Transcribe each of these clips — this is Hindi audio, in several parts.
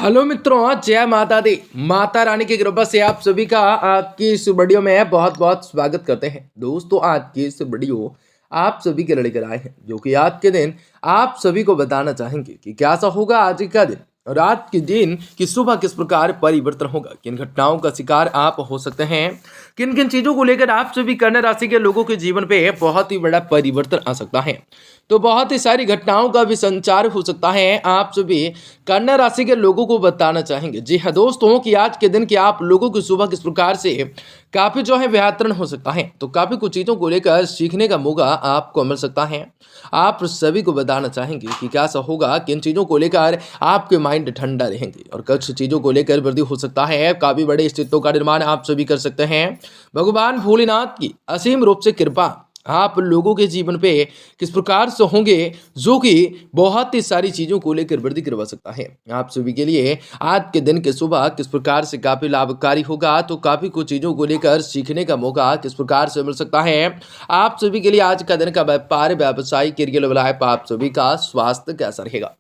हेलो मित्रों, जय माता दी। माता रानी की कृपा से आप सभी का आपकी इस वीडियो में बहुत बहुत स्वागत करते हैं। दोस्तों, आज की इस वीडियो आप सभी के लिए लेकर आए हैं, जो कि आज के दिन आप सभी को बताना चाहेंगे कि कैसा होगा आज का दिन और आज के दिन की सुबह किस प्रकार परिवर्तन होगा, किन घटनाओं का शिकार आप हो सकते हैं, किन किन चीजों को लेकर आप सभी कन्या राशि के लोगों के जीवन पे बहुत ही बड़ा परिवर्तन आ सकता है। तो बहुत ही सारी घटनाओं का भी संचार हो सकता है, आप सभी कन्या राशि के लोगों को बताना चाहेंगे। जी हाँ दोस्तों, कि आज के दिन की आप लोगों की सुबह किस प्रकार से काफी जो है बेहतरीन हो सकता है। तो काफी कुछ चीजों को लेकर सीखने का मौका आपको मिल सकता है। आप सभी को बताना चाहेंगे कि कैसा होगा, किन चीजों को लेकर आपके माइंड ठंडा रहेंगे और कुछ चीजों को लेकर वृद्धि हो सकता है। काफी बड़े स्थितियों का निर्माण आप सभी कर सकते हैं। भगवान भोलेनाथ की असीम रूप से कृपा आप लोगों के जीवन पे किस प्रकार से होंगे, जो कि बहुत ही सारी चीजों को लेकर वृद्धि करवा सकता है। आप सभी के लिए आज के दिन के सुबह किस प्रकार से काफी लाभकारी होगा, तो काफी कुछ चीजों को लेकर सीखने का मौका किस प्रकार से मिल सकता है। आप सभी के लिए आज का दिन का व्यापार, व्यवसाय, करियर लाइफ, आप सभी का स्वास्थ्य कैसा रहेगा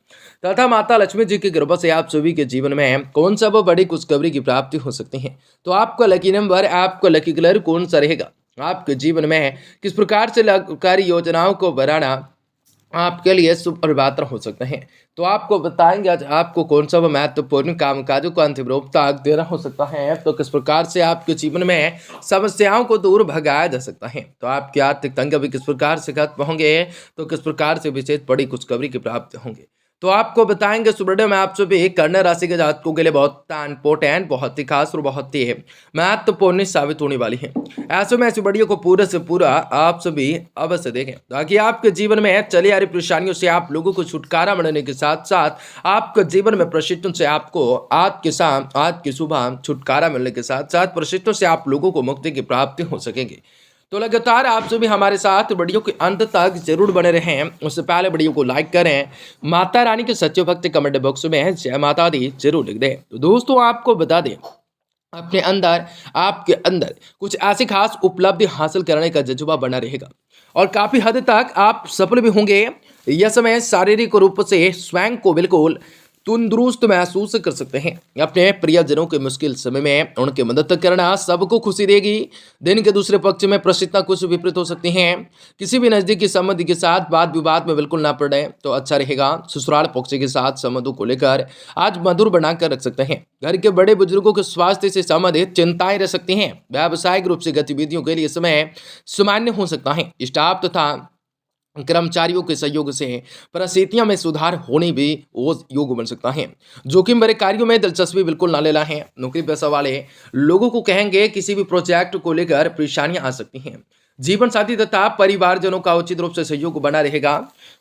तथा माता लक्ष्मी जी की कृपा से आप सभी के जीवन में कौन सा वो बड़ी खुशखबरी की प्राप्ति हो सकती है। तो आपका लकी नंबर, आपका लकी कलर कौन सा रहेगा, आपके जीवन में किस प्रकार से लाभकारी योजनाओं को बनाना आपके लिए शुभ और बेहतर हो सकते हैं। तो आपको बताएंगे आज आपको कौन सा महत्वपूर्ण काम काजों को अंतिम रूप तक देना हो सकता है। तो किस प्रकार से आपके जीवन में समस्याओं को दूर भगाया जा सकता है। तो आपके आर्थिक तंग भी किस प्रकार से खत्म होंगे, तो किस प्रकार से विशेष बड़ी खुशखबरी की प्राप्ति होंगे। तो आपको बताएंगे सुबह में आप सभी कन्या राशि के जातकों के लिए बहुत इंपॉर्टेंट, बहुत ही खास और बहुत ही महत्वपूर्ण साबित होने वाली है। ऐसे में इस वीडियो को पूरा से पूरा आप सभी अवश्य देखें, ताकि आपके जीवन में चली आ रही परेशानियों से आप लोगों को छुटकारा मिलने के साथ साथ आपके जीवन में प्रशिक्षण से आपको आज के शाम, आज की सुबह छुटकारा मिलने के साथ साथ प्रशिक्षण से आप लोगों को मुक्ति की प्राप्ति हो सकेगी। तो लगातार आप सभी हमारे साथ वीडियो के अंत तक जरूर बने रहें। उससे पहले वीडियो को लाइक करें, माता रानी के सच्चे भक्त कमेंट बॉक्स में जय माता दी जरूर लिख दें। तो दोस्तों, आपको बता दें, अपने अंदर, आपके अंदर कुछ ऐसी खास उपलब्धि हासिल करने का जज्बा बना रहेगा और काफी हद तक आप सफल भी होंगे। यह समय शारीरिक रूप से स्वयं को बिल्कुल तंदुरुस्त महसूस कर सकते हैं। अपने प्रियजनों के मुश्किल समय में उनकी मदद करना सबको खुशी देगी। दिन के दूसरे पक्ष में परिस्थितियां कुछ विपरीत हो सकती हैं। किसी भी नजदीकी संबंधी के साथ वाद विवाद में बिल्कुल ना पड़े तो अच्छा रहेगा। ससुराल पक्ष के साथ संबंधों को लेकर आज मधुर बनाकर रख सकते हैं। घर के बड़े बुजुर्गों के स्वास्थ्य से संबंधित चिंताएं रह सकती हैं। व्यावसायिक रूप से गतिविधियों के लिए समय सामान्य हो सकता है। स्टाफ तथा कर्मचारियों के सहयोग से परिस्थितियों में सुधार होने भी योग बन सकता है। जोखिम भरे कार्यों में दिलचस्पी बिल्कुल ना लेना है। नौकरी पेशा वाले लोगों को कहेंगे किसी भी प्रोजेक्ट को लेकर परेशानियां आ सकती हैं। जीवन साथी तथा परिवारजनों का उचित रूप से सहयोग बना रहेगा।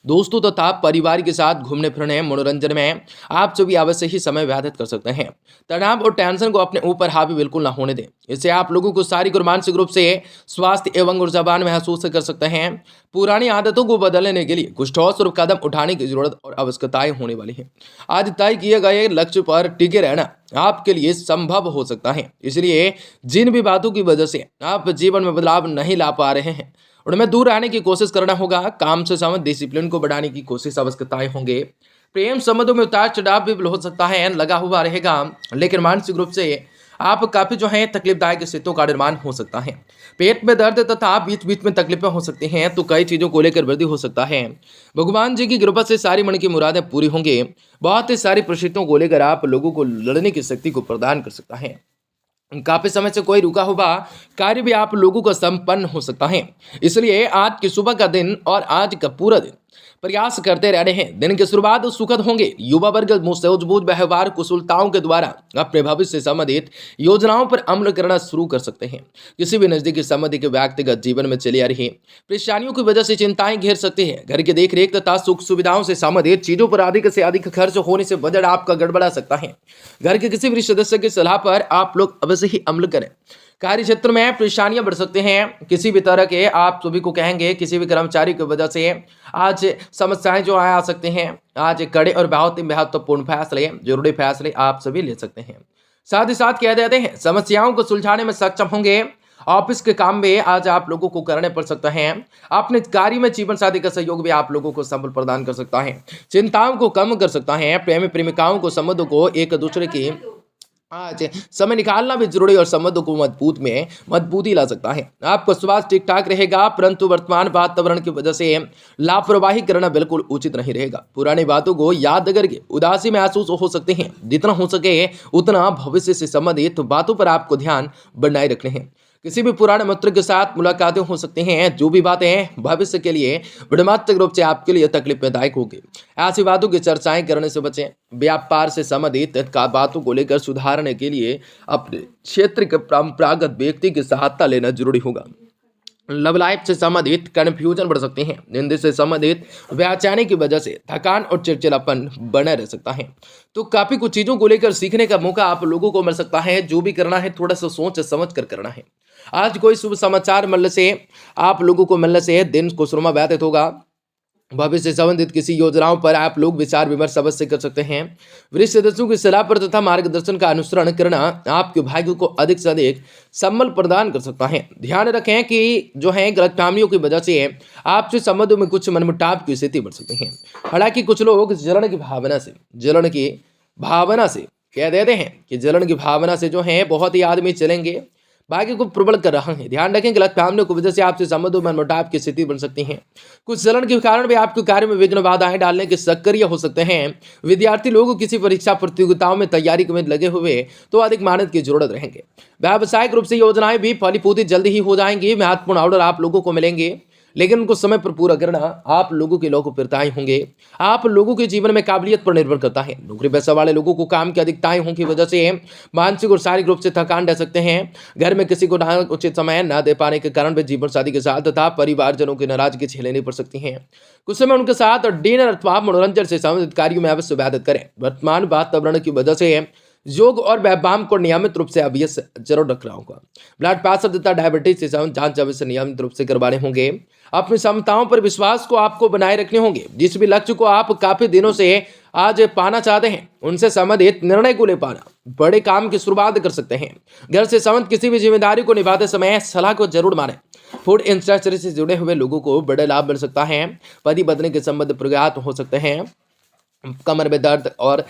दोस्तों तथा परिवार के साथ घूमने फिरने, मनोरंजन में आप सभी अवश्य ही समय व्यतीत कर सकते हैं। तनाव और टेंशन को अपने ऊपर हावी बिल्कुल ना होने दें। इससे आप लोगों को शारीरिक और मानसिक रूप से स्वास्थ्य एवं ऊर्जावान महसूस कर सकते हैं। पुरानी आदतों को बदलने के लिए कुछ ठोस और कदम उठाने की जरूरत और आवश्यकताएं होने वाली है। आज तय किए गए लक्ष्य पर टिके रहना आपके लिए संभव हो सकता है। इसलिए जिन भी बातों की वजह से आप जीवन में बदलाव नहीं ला पा रहे हैं, उनमें दूर रहने की कोशिश करना होगा। काम से संबंधित डिसिप्लिन को बढ़ाने की कोशिश आवश्यकताएं होंगे। प्रेम संबंधों में उतार चढ़ाव भी हो सकता है, लगा हुआ रहेगा, लेकिन मानसिक रूप से आप काफी जो है तकलीफदायक स्थितियों का निर्माण हो सकता है। पेट में दर्द तथा बीच बीच में तकलीफें हो सकती हैं, तो कई चीजों को लेकर वृद्धि हो सकता है। भगवान जी की कृपा से सारी मन की मुरादें पूरी होंगी। बहुत ही सारी परिस्थितियों को लेकर आप लोगों को लड़ने की शक्ति को प्रदान कर सकता है। काफी समय से कोई रुका हुआ कार्य भी आप लोगों का संपन्न हो सकता है। इसलिए आज की सुबह का दिन और आज का पूरा दिन प्रयास करते रहने हैं। दिन की शुरुआत सुखद होंगे। युवा वर्ग सूझबूझ व्यवहार कुशलताओं के द्वारा अपने भविष्य से संबंधित योजनाओं पर अमल करना शुरू कर सकते हैं। किसी भी नजदीकी संबंधी के व्यक्तिगत जीवन में चली आ रही परेशानियों की वजह से चिंताएं घेर सकती है। घर की देखरेख तथा सुख सुविधाओं से संबंधित चीजों पर अधिक से अधिक खर्च होने से बजट आपका गड़बड़ा सकता है। घर के किसी भी सदस्य की सलाह पर आप लोग अवश्य ही अमल करें। कार्य क्षेत्र में परेशानियां बढ़ सकते हैं। किसी भी तरह के आप सभी को कहेंगे किसी भी कर्मचारी की वजह से आज समस्याएं जो आ सकते हैं। आज कड़े और बहुत ही महत्वपूर्ण फैसले, जरूरी फैसले आप सभी ले सकते हैं। साथ ही साथ कह देते हैं समस्याओं को सुलझाने में सक्षम होंगे ऑफिस के काम में आज आप लोगों को करने पड़ सकता है। अपने कार्य में जीवन साथी का सहयोग भी आप लोगों को संबल प्रदान कर सकता है, चिंताओं को कम कर सकता है। प्रेमी प्रेमिकाओं को संबंधों को एक दूसरे की आज समय निकालना भी जरूरी और संबंधों को मजबूती ला सकता है। आपका स्वास्थ्य ठीक ठाक रहेगा, परंतु वर्तमान वातावरण की वजह से लापरवाही करना बिल्कुल उचित नहीं रहेगा। पुरानी बातों को याद करके उदासी महसूस हो सकते हैं। जितना हो सके उतना भविष्य से संबंधित बातों पर आपको ध्यान बनाए रखने हैं। किसी भी पुराने मित्र के साथ मुलाकातें हो सकती हैं, जो भी बातें भविष्य के लिए विडम्बनात्मक रूप से आपके लिए तकलीफदायक होगी। ऐसी बातों की चर्चाएं करने से बचें। व्यापार से संबंधित बातों को लेकर सुधारने के लिए अपने क्षेत्र के परंपरागत व्यक्ति की सहायता लेना जरूरी होगा। लव लाइफ से संबंधित कन्फ्यूजन बढ़ सकते हैं। निंदा से संबंधित बेचैनी की वजह से थकान और चिड़चिड़ापन बना रह सकता है। तो काफी कुछ चीजों को लेकर सीखने का मौका आप लोगों को मिल सकता है। जो भी करना है थोड़ा सा सोच समझ कर करना है। आज कोई शुभ समाचार मिलने से आप लोगों को मिलने से दिन खुशनुमा व्यतीत होगा। भविष्य से संबंधित किसी योजनाओं पर आप लोग विचार विमर्श अवश्य कर सकते हैं। वरिष्ठ सदस्यों की सलाह पर तथा मार्गदर्शन का अनुसरण करना आपके भाग्य को अधिक से अधिक संबल प्रदान कर सकता है। ध्यान रखें कि जो है गलतफहमियों की वजह से आपसे संबंधों में कुछ मनमुटाव की स्थिति बढ़ सकती है। हालांकि कुछ लोग जलन की भावना से कह देते हैं कि जलन की भावना से जो है बहुत ही आदमी चलेंगे, भाग्य को प्रबल कर रहा है। ध्यान रखें गलतफहमियों की वजह से आपसे संबंधों में मनमुटाव की स्थिति बन सकती है। कुछ जलन के कारण भी आपके कार्य में विघ्न बाधाएं डालने के सक्रिय हो सकते हैं। विद्यार्थी लोग किसी परीक्षा प्रतियोगिताओं में तैयारी में लगे हुए तो अधिक मेहनत की जरूरत रहेंगे। व्यावसायिक रूप से योजनाएं भी फलीभूत जल्दी ही हो जाएंगी। महत्वपूर्ण ऑर्डर आप लोगों को मिलेंगे, लेकिन उनको समय पर पूरा करना आप लोगों के लोकप्रियताएं होंगे। आप लोगों के जीवन में काबिलियत पर निर्भर करता है। नौकरी पेशा वाले लोगों को काम की अधिकताएं होने की वजह से मानसिक और शारीरिक रूप से थकान रह सकते हैं। घर में किसी को उचित समय न दे पाने के कारण भी जीवन साथी के साथ तथा परिवारजनों की नाराजगी झेलनी पड़ सकती है। कुछ समय उनके साथ डिनर अथवा मनोरंजन से संबंधित कार्यों में अवश्य व्यतीत करें। वर्तमान वातावरण की वजह से योग और व्यायाम को नियमित रूप से अभ्यास जरूर रखना होगा। ब्लड प्रेशर तथा डायबिटीज से जांच अवश्य नियमित रूप से करवाने होंगे। अपनी क्षमताओं पर विश्वास को आपको बनाए रखने होंगे। जिस भी लक्ष्य को आप काफी दिनों से आज पाना चाहते हैं, उनसे संबंधित निर्णय को ले पाना बड़े काम की शुरुआत कर सकते हैं। घर से संबंधित किसी भी जिम्मेदारी को निभाते समय सलाह को जरूर माने। फूड इंडस्ट्री से जुड़े हुए लोगों को बड़े लाभ मिल सकता है। पति पत्नी के संबंध प्रगात हो सकते हैं। कमर में दर्द और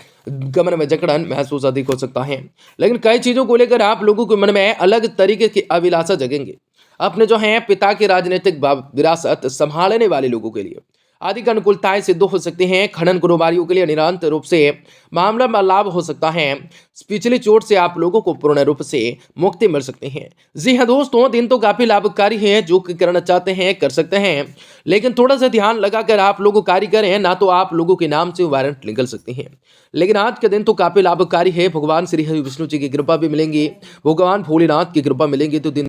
कमर में जकड़न महसूस अधिक हो सकता है। लेकिन कई चीजों को लेकर आप लोगों के मन में अलग तरीके की अभिलाषा जगेंगे। अपने जो है पिता की राजनीतिक विरासत संभालने वाले लोगों के लिए अधिक अनुकूलताएं सिद्ध हो सकती हैं। खनन कारोबारियों के लिए निरंतर रूप से मामला में लाभ हो सकता है। पिछली चोट से आप लोगों को पूर्ण रूप से मुक्ति मिल सकती है। जी हाँ दोस्तों, दिन तो काफी लाभकारी है। जो करना चाहते हैं कर सकते हैं, लेकिन थोड़ा सा ध्यान लगाकर आप लोग कार्य करें, ना तो आप लोगों के नाम से वारंट निकल सकती हैं। लेकिन आज के दिन तो काफी लाभकारी है। भगवान श्री हरि विष्णु जी की कृपा भी मिलेंगी, भगवान भोलेनाथ की कृपा मिलेंगी, तो दिन